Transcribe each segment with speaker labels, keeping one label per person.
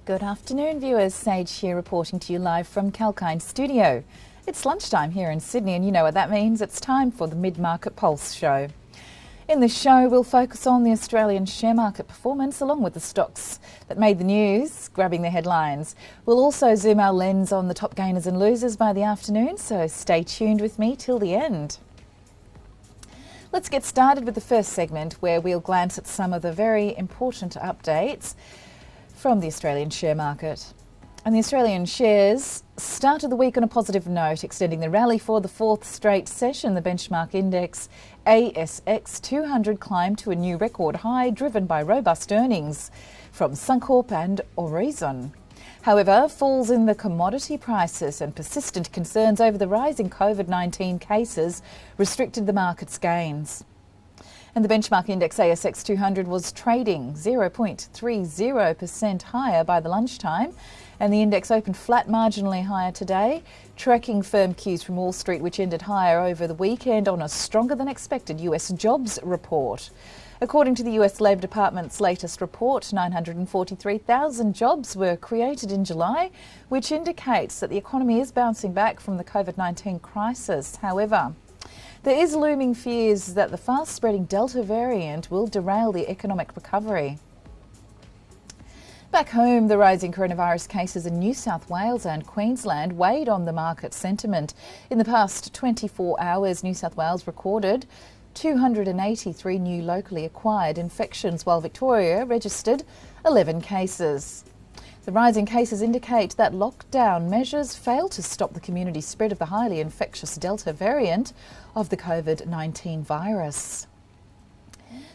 Speaker 1: Good afternoon, viewers. Sage here reporting to you live from 𝐊𝐚𝐥𝐤𝐢𝐧𝐞 studio. It's lunchtime here in Sydney and you know what that means. It's time for the Mid-Market Pulse show. In this show, we'll focus on the Australian share market performance along with the stocks that made the news, grabbing the headlines. We'll also zoom our lens on the top gainers and losers by the afternoon, so stay tuned with me till the end. Let's get started with the first segment where we'll glance at some of the very important updates from the Australian share market. And the Australian shares started the week on a positive note, extending the rally for the fourth straight session. The benchmark index ASX 200 climbed to a new record high, driven by robust earnings from Suncorp and Aurizon. However, falls in the commodity prices and persistent concerns over the rising COVID-19 cases restricted the market's gains. And the benchmark index ASX 200 was trading 0.30% higher by the lunchtime, and the index opened flat marginally higher today, tracking firm cues from Wall Street, which ended higher over the weekend on a stronger than expected US jobs report. According to the US Labor Department's latest report, 943,000 jobs were created in July, which indicates that the economy is bouncing back from the COVID-19 crisis. However, there is looming fears that the fast-spreading Delta variant will derail the economic recovery. Back home, the rising coronavirus cases in New South Wales and Queensland weighed on the market sentiment. In the past 24 hours, New South Wales recorded 283 new locally acquired infections, while Victoria registered 11 cases. The rising cases indicate that lockdown measures failed to stop the community spread of the highly infectious Delta variant of the COVID-19 virus.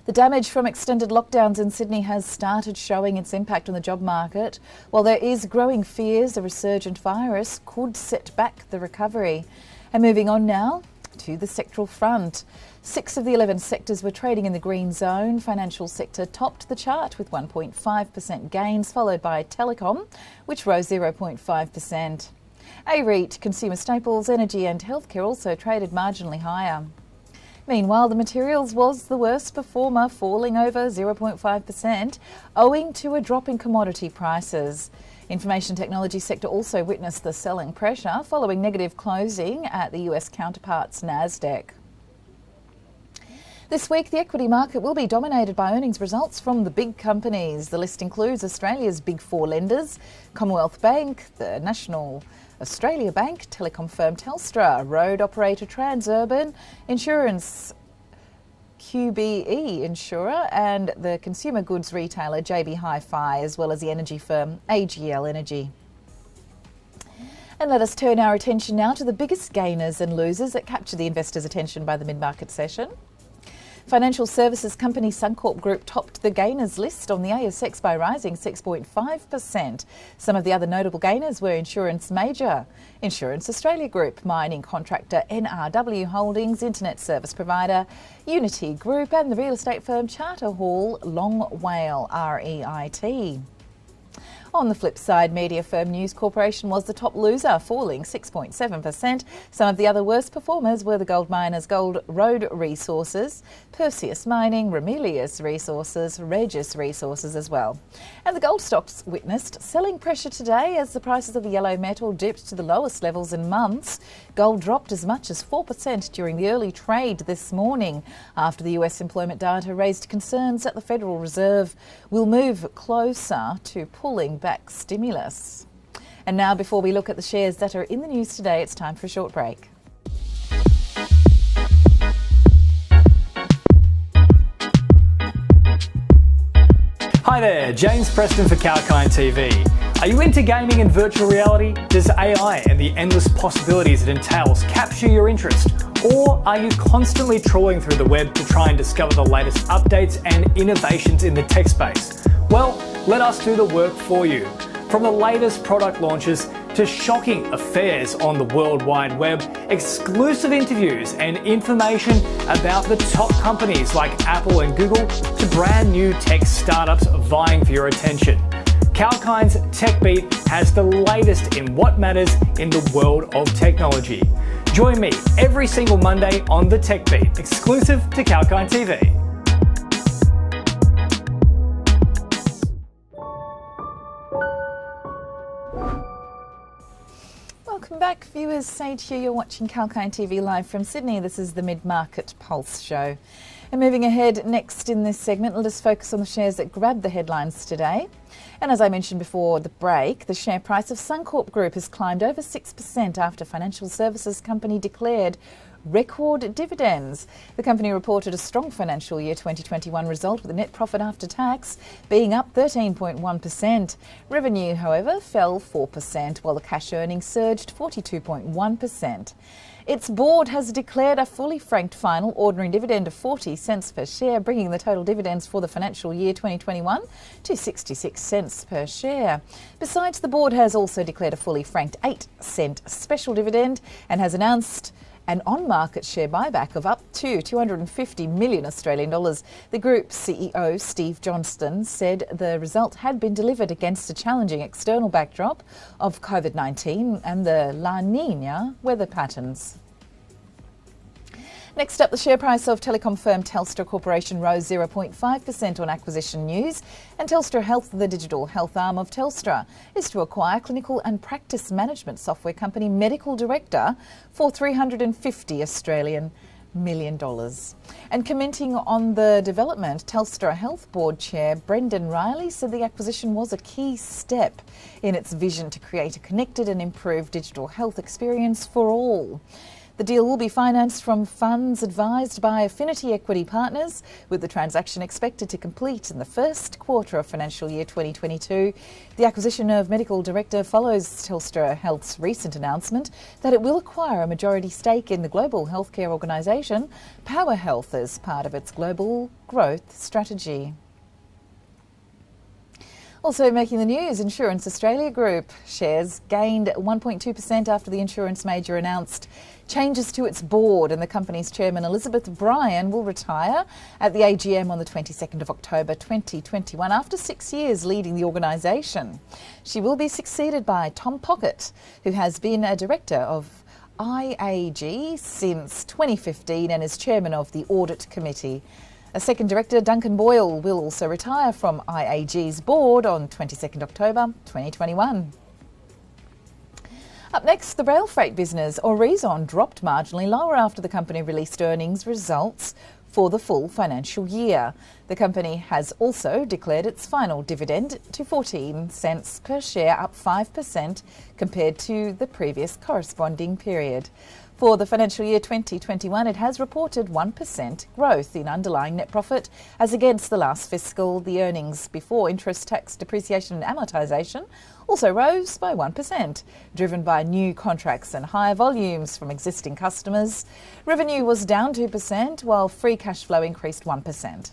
Speaker 1: The damage from extended lockdowns in Sydney has started showing its impact on the job market, while there is growing fears a resurgent virus could set back the recovery. And moving on now to the sectoral front. 6 of the 11 sectors were trading in the green zone. Financial sector topped the chart with 1.5% gains, followed by telecom, which rose 0.5%. AREIT, consumer staples, energy and healthcare also traded marginally higher. Meanwhile, the materials was the worst performer, falling over 0.5%, owing to a drop in commodity prices. Information technology sector also witnessed the selling pressure following negative closing at the US counterpart's NASDAQ. This week, the equity market will be dominated by earnings results from the big companies. The list includes Australia's big four lenders, Commonwealth Bank, the National Australia Bank, telecom firm Telstra, road operator Transurban, insurance QBE insurer, and the consumer goods retailer JB Hi-Fi, as well as the energy firm AGL Energy. And let us turn our attention now to the biggest gainers and losers that captured the investors' attention by the mid-market session. Financial services company Suncorp Group topped the gainers list on the ASX by rising 6.5%. Some of the other notable gainers were insurance major Insurance Australia Group, mining contractor NRW Holdings, internet service provider Unity Group, and the real estate firm Charter Hall Long WALE REIT. On the flip side, media firm News Corporation was the top loser, falling 6.7%. Some of the other worst performers were the gold miners Gold Road Resources, Perseus Mining, Ramelius Resources, Regis Resources as well. And the gold stocks witnessed selling pressure today as the prices of the yellow metal dipped to the lowest levels in months. Gold dropped as much as 4% during the early trade this morning after the US employment data raised concerns that the Federal Reserve will move closer to pulling back stimulus. And now, before we look at the shares that are in the news today, it's time for a short break.
Speaker 2: Hi there, James Preston for 𝐊𝐚𝐥𝐤𝐢𝐧𝐞 TV. Are you into gaming and virtual reality? Does AI and the endless possibilities it entails capture your interest? Or are you constantly trawling through the web to try and discover the latest updates and innovations in the tech space? Well, let us do the work for you. From the latest product launches to shocking affairs on the World Wide Web, exclusive interviews and information about the top companies like Apple and Google to brand new tech startups vying for your attention. 𝐊𝐚𝐥𝐤𝐢𝐧𝐞's Tech Beat has the latest in what matters in the world of technology. Join me every single Monday on the Tech Beat, exclusive to 𝐊𝐚𝐥𝐤𝐢𝐧𝐞 TV.
Speaker 1: Welcome back, viewers. Sage here. You're watching 𝐊𝐶𝐞 TV live from Sydney. This is the Mid-Market Pulse Show. And moving ahead, next in this segment, let us focus on the shares that grabbed the headlines today. And as I mentioned before the break, the share price of Suncorp Group has climbed over 6% after financial services company declared record dividends. The company reported a strong financial year 2021 result with a net profit after tax being up 13.1%. Revenue, however, fell 4%, while the cash earnings surged 42.1%. Its board has declared a fully franked final ordinary dividend of 40 cents per share, bringing the total dividends for the financial year 2021 to 66 cents per share. Besides, the board has also declared a fully franked 8-cent special dividend and has announced an on-market share buyback of up to 250 million Australian dollars. The group's CEO, Steve Johnston, said the result had been delivered against a challenging external backdrop of COVID-19 and the La Niña weather patterns. Next up, the share price of telecom firm Telstra Corporation rose 0.5% on acquisition news, and Telstra Health, the digital health arm of Telstra, is to acquire clinical and practice management software company Medical Director for $350 million. And commenting on the development, Telstra Health Board Chair Brendan Riley said the acquisition was a key step in its vision to create a connected and improved digital health experience for all. The deal will be financed from funds advised by Affinity Equity Partners, with the transaction expected to complete in the first quarter of financial year 2022. The acquisition of Medical Director follows Telstra Health's recent announcement that it will acquire a majority stake in the global healthcare organisation Power Health as part of its global growth strategy. Also making the news, Insurance Australia Group shares gained 1.2% after the insurance major announced changes to its board, and the company's chairman Elizabeth Bryan will retire at the AGM on the 22nd of October 2021 after 6 years leading the organisation. She will be succeeded by Tom Pockett, who has been a director of IAG since 2015 and is chairman of the Audit Committee. A second director, Duncan Boyle, will also retire from IAG's board on 22nd October 2021. Up next, the rail freight business, Aurizon, dropped marginally lower after the company released earnings results for the full financial year. The company has also declared its final dividend to 14 cents per share, up 5% compared to the previous corresponding period. For the financial year 2021, it has reported 1% growth in underlying net profit as against the last fiscal. The earnings before interest, tax, depreciation and amortisation also rose by 1%, driven by new contracts and higher volumes from existing customers. Revenue was down 2%, while free cash flow increased 1%.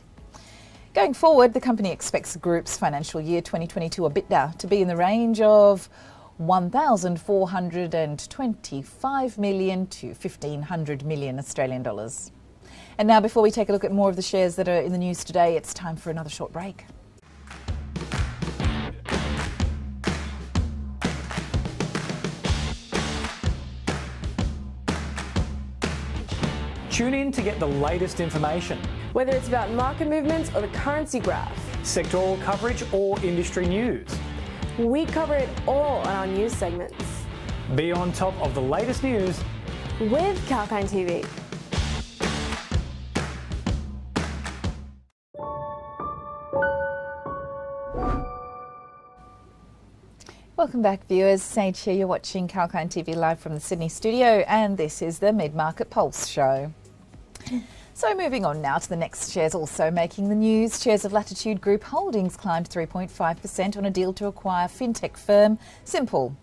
Speaker 1: Going forward, the company expects the group's financial year 2022 EBITDA to be in the range of 1,425 million to 1,500 million Australian dollars. And now, before we take a look at more of the shares that are in the news today, it's time for another short break.
Speaker 2: Tune in to get the latest information.
Speaker 3: Whether it's about market movements or the currency graph,
Speaker 2: Sectoral coverage or industry news.
Speaker 3: we cover it all on our news segments.
Speaker 2: Be on top of the latest news
Speaker 3: With 𝐊𝐶𝐞 TV.
Speaker 1: Welcome back, viewers. Sage here. You're watching 𝐊𝐶𝐞 TV live from the Sydney studio, and this is the Mid-Market Pulse Show. So moving on now to the next shares also making the news. Shares of Latitude Group Holdings climbed 3.5% on a deal to acquire fintech firm Simple.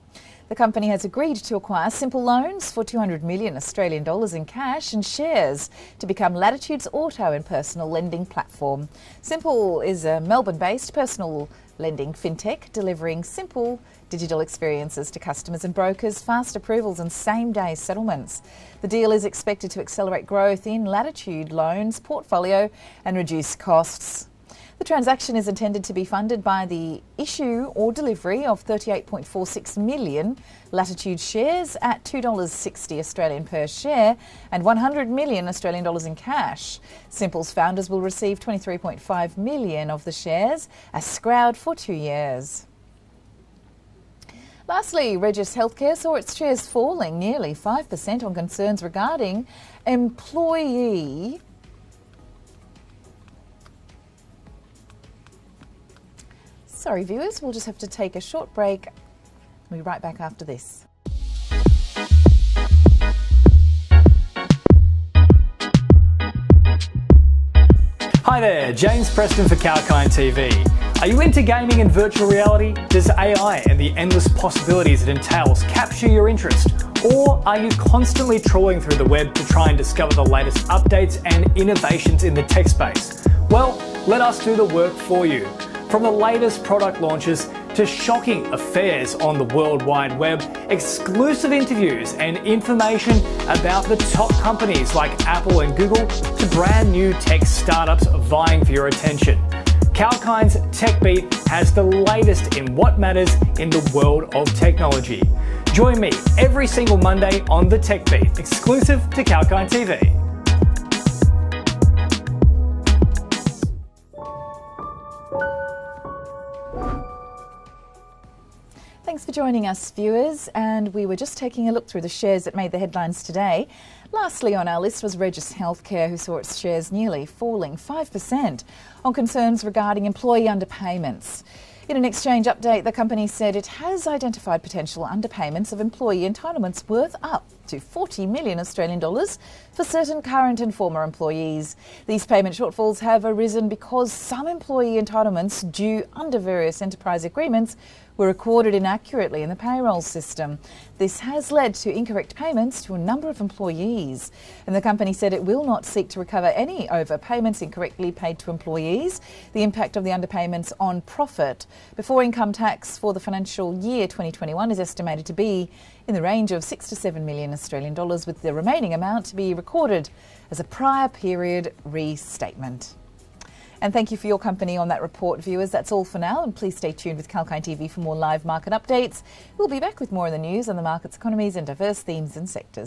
Speaker 1: The company has agreed to acquire Simple Loans for 200 million Australian dollars in cash and shares to become Latitude's auto and personal lending platform. Simple is a Melbourne-based personal lending fintech delivering simple digital experiences to customers and brokers, fast approvals and same-day settlements. The deal is expected to accelerate growth in Latitude Loans portfolio and reduce costs. The transaction is intended to be funded by the issue or delivery of 38.46 million Latitude shares at $2.60 Australian per share and 100 million Australian dollars in cash. Simple's founders will receive 23.5 million of the shares as scrounged for 2 years. Lastly, Regis Healthcare saw its shares falling nearly 5% on concerns regarding employee Sorry viewers, we'll just have to take a short break. We'll be right back after this.
Speaker 2: Hi there, James Preston for 𝐊𝐿𝐴 TV. Are you into gaming and virtual reality? Does AI and the endless possibilities it entails capture your interest? Or are you constantly trawling through the web to try and discover the latest updates and innovations in the tech space? Well, let us do the work for you. From the latest product launches to shocking affairs on the World Wide Web, exclusive interviews and information about the top companies like Apple and Google to brand new tech startups vying for your attention. 𝐊𝐴𝐿𝐴's Tech Beat has the latest in what matters in the world of technology. Join me every single Monday on the Tech Beat, exclusive to 𝐊𝐴 TV.
Speaker 1: Thanks for joining us, viewers, and we were just taking a look through the shares that made the headlines today. Lastly on our list was Regis Healthcare, who saw its shares nearly falling 5% on concerns regarding employee underpayments. In an exchange update, the company said it has identified potential underpayments of employee entitlements worth up to 40 million Australian dollars for certain current and former employees. These payment shortfalls have arisen because some employee entitlements due under various enterprise agreements were recorded inaccurately in the payroll system. This has led to incorrect payments to a number of employees, and the company said it will not seek to recover any overpayments incorrectly paid to employees. The impact of the underpayments on profit before income tax for the financial year 2021 is estimated to be in the range of 6 to 7 million Australian dollars, with the remaining amount to be recorded as a prior period restatement. And thank you for your company on that report, viewers. That's all for now, and please stay tuned with 𝐊𝐴 TV for more live market updates. We'll be back with more in the news on the markets, economies and diverse themes and sectors.